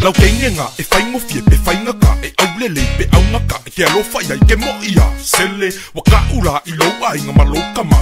lau kengenga e faingo fie pe faingaka e aulele pe aungaka e ke alofa ia i ke moia sele waka ura i lo ainga maloka ma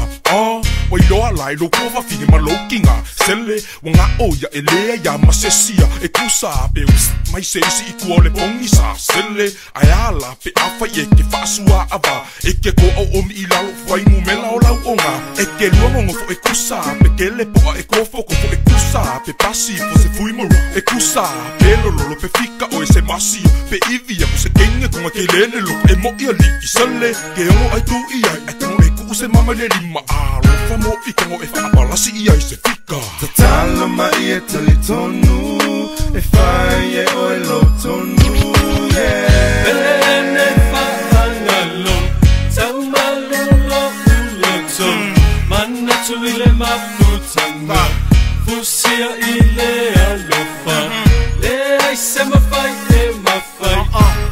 wa iloa lai lo kova fine malokinga sele wanga oia e lea ya masesia e kusa pe mai se isi i kuole pongisa sele ayala pe afa e ke fasua ava e ke ko o omi i lau waimu mela o lau onga e ke luongo fo e kusa pe ke le poa e kofo ko fo e kusa pe pasi fo se fui moru e kusa pe lolo pe fika o e se masi pe ivia ko se kenge konga ke lele lo e mo ia li i sele ke ongo ai tu ia e tango e ku se mama le lima alo fa mo i tango e fa balasi ia i se fika tatala ma ia tali tonu e fai e o e lo tonu Bene fa angalo Taumalo lo uloto Mana tuile maputanga Fusia ile alofa Le ai se mafai e mafai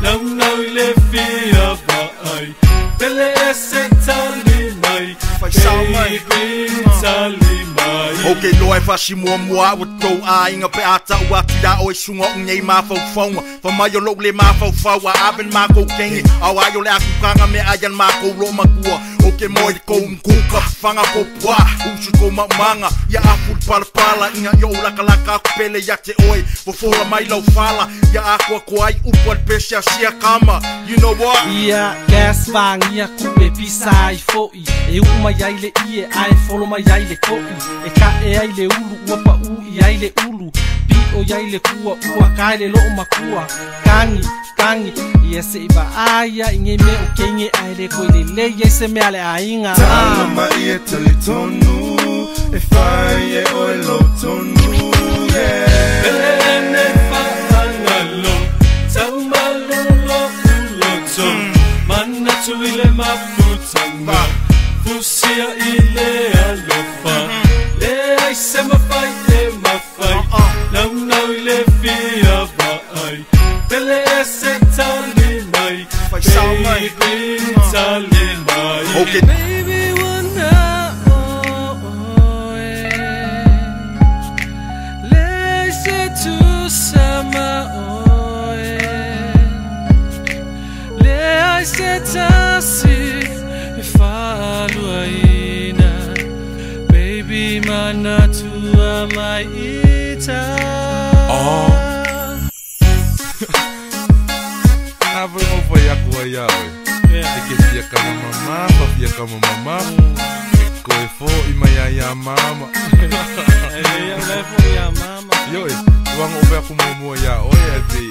Nau nau ile fia vai Bele e se tali mai Baby tali mai Ok, lo e fashi mua mua o tau a inga pe ata ua tira o e sunga unhei ma fau faunga Fa mai o lo le ma fau fau a aben ma kou kengi Au ai o le akukanga me ayan ma kou lo makua Ok, moi kou mkuka fanga po pua Usu kou maumanga ia afur pala inga yo laka laka kupele ya te oi Fofola mai lau fala ia akua kuai upuan pesia sia kama You know what? Ia gas vang ia kupe pisa i foi E uma iai le ie ai folo mai iai le koi E ka e ai le ulu ua pa u iai le ulu Pi o iai le kua ua kai le loo makua Kangi ia se iwa aia inge me o kenge ai le koi le le ia se mea le ainga tatala ma ia tali tonu e fai e o e lo tonu Bene fa angalo Taumalo lo uloto Mana tuile maputanga Fusia ile alofa Le ai se mafai e mafai Nau nau ile fia vai Bele e se tali mai Baby tali mai Ok, Baby wanna Laisse tout sama Laisse tasi Falu aina Baby mana tua mai ita ave mo foi a kua ia oi e ke fia kama mama pa fia kama mama e koe fo i mai ai a mama Ia levo ia mama Yoi, wanga o vea kumo mua ia oi e vi